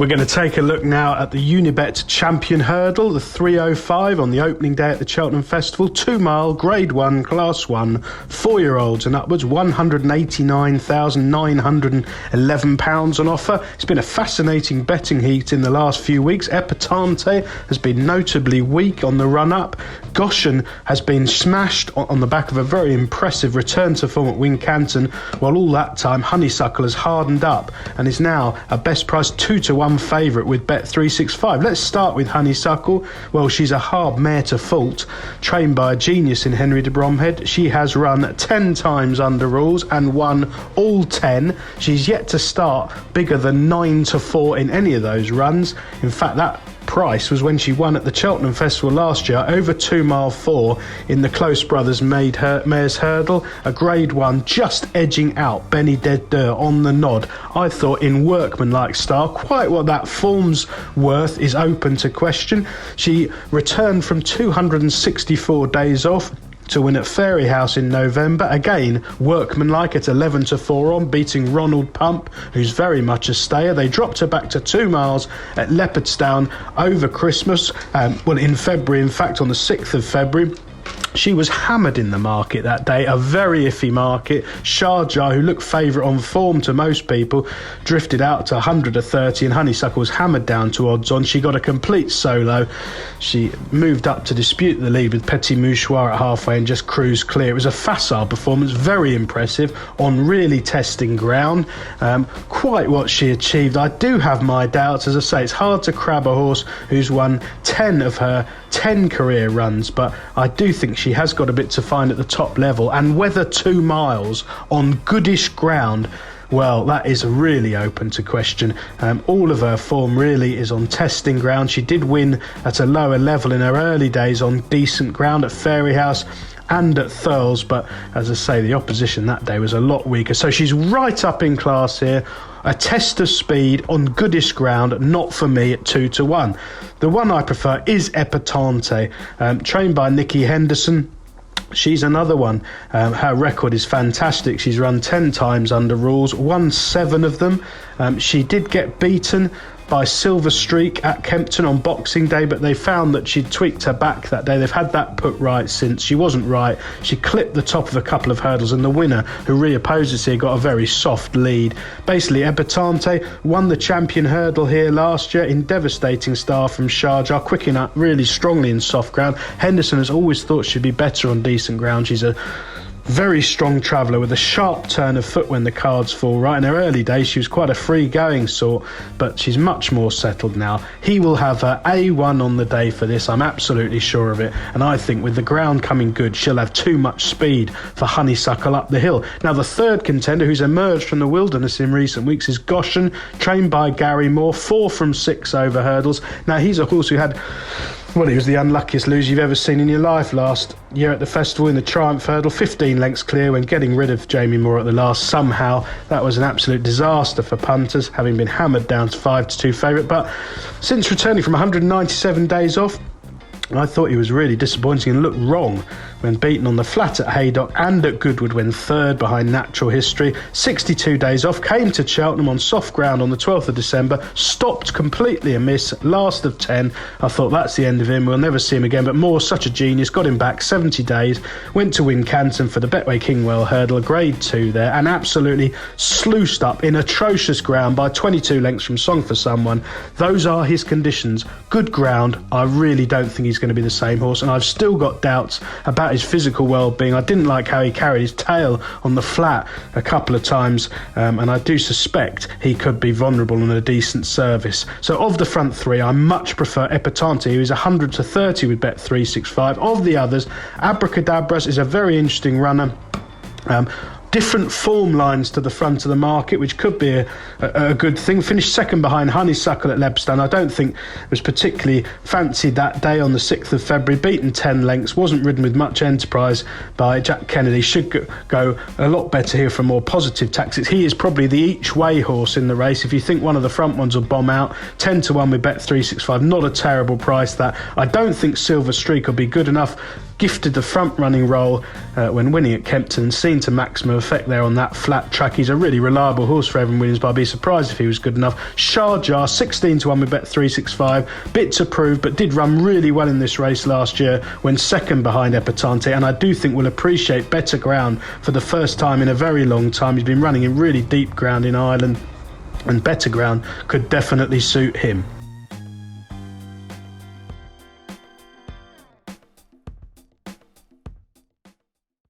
We're going to take a look now at the Unibet Champion Hurdle, the 305 on the opening day at the Cheltenham Festival. 2 mile, Grade 1, Class 1, 4-year-olds and upwards, £189,911 on offer. It's been a fascinating betting heat in the last few weeks. Epatante has been notably weak on the run-up. Goshen has been smashed on the back of a very impressive return to form at Wincanton, while all that time Honeysuckle has hardened up and is now a best price 2-1 favourite with Bet365. Let's start with Honeysuckle. Well, she's a hard mare to fault, trained by a genius in Henry de Bromhead. She has run 10 times under rules and won all 10. She's yet to start bigger than 9-4 in any of those runs. In fact, that price was when she won at the Cheltenham Festival last year, over 2 mile 4 in the Close Brothers Mares Hurdle, a Grade 1, just edging out Benny Dedeur on the nod. I thought in workmanlike style. Quite what that form's worth is open to question. She returned from 264 days off to win at Fairyhouse in November. Again, workmanlike at 11-4 on, beating Ronald Pump, who's very much a stayer. They dropped her back to 2 miles at Leopardstown over Christmas. In February, in fact, on the 6th of February. She was hammered in the market that day, a very iffy market. Sharjah, who looked favourite on form to most people, drifted out to 130 and Honeysuckle was hammered down to odds on. She got a complete solo. She moved up to dispute the lead with Petit Mouchoir at halfway and just cruised clear. It was a facile performance, very impressive on really testing ground. Quite what she achieved. I do have my doubts. As I say, it's hard to crab a horse who's won 10 of her 10 career runs, but I do think she has got a bit to find at the top level, and whether 2 miles on goodish ground, well, that is really open to question. All of her form really is on testing ground. She did win at a lower level in her early days on decent ground at Fairyhouse and at Thurles, but as I say, the opposition that day was a lot weaker. So she's right up in class here. A test of speed on goodish ground, not for me at 2-1. The one I prefer is Epatante, trained by Nikki Henderson. She's another one. Her record is fantastic. She's run 10 times under rules, won 7 of them. She did get beaten by Silver Streak at Kempton on Boxing Day, but they found that she'd tweaked her back that day. They've had that put right since. She wasn't right. She clipped the top of a couple of hurdles, and the winner, who reopposes here, got a very soft lead. Basically, Epatante won the champion hurdle here last year in devastating style from Sharjah, quicking up really strongly in soft ground. Henderson has always thought she'd be better on decent ground. She's a very strong traveller with a sharp turn of foot when the cards fall right. In her early days, she was quite a free-going sort, but she's much more settled now. He will have her A1 on the day for this, I'm absolutely sure of it, and I think with the ground coming good, she'll have too much speed for Honeysuckle up the hill. Now, the third contender who's emerged from the wilderness in recent weeks is Goshen, trained by Gary Moore, 4 from 6 over hurdles. Now, he's a horse who had... well, he was the unluckiest loser you've ever seen in your life last year at the festival in the Triumph Hurdle, 15 lengths clear when getting rid of Jamie Moore at the last. Somehow, that was an absolute disaster for punters, having been hammered down to 5-2 favourite. But since returning from 197 days off, I thought he was really disappointing and looked wrong when beaten on the flat at Haydock and at Goodwood when third behind Natural History. 62 days off, came to Cheltenham on soft ground on the 12th of December, stopped completely amiss, last of 10. I thought that's the end of him, we'll never see him again, but Moore, such a genius, got him back 70 days, went to Wincanton for the Betway Kingwell Hurdle, a Grade 2 there, and absolutely sluiced up in atrocious ground by 22 lengths from Song for Someone. Those are his conditions. Good ground. I really don't think he's going to be the same horse, and I've still got doubts about his physical well-being. I didn't like how he carried his tail on the flat a couple of times, and I do suspect he could be vulnerable on a decent service. So of the front 3, I much prefer Epatante, who is 100-30 with Bet365. Of the others, Abracadabras is a very interesting runner. Different form lines to the front of the market, which could be a good thing. Finished second behind Honeysuckle at Leopardstown. I don't think was particularly fancied that day on the 6th of February. Beaten 10 lengths, wasn't ridden with much enterprise by Jack Kennedy. Should go a lot better here for more positive tactics. He is probably the each-way horse in the race. If you think one of the front ones will bomb out, 10-1 with Bet365. Not a terrible price that. I don't think Silver Streak will be good enough. gifted the front-running role when winning at Kempton, seen to maximum effect there on that flat track. He's a really reliable horse for Evan Williams, but I'd be surprised if he was good enough. Sharjah, 16 to 1 with Bet 365. Bit to prove, but did run really well in this race last year when second behind Epatante, and I do think will appreciate better ground for the first time in a very long time. He's been running in really deep ground in Ireland, and better ground could definitely suit him.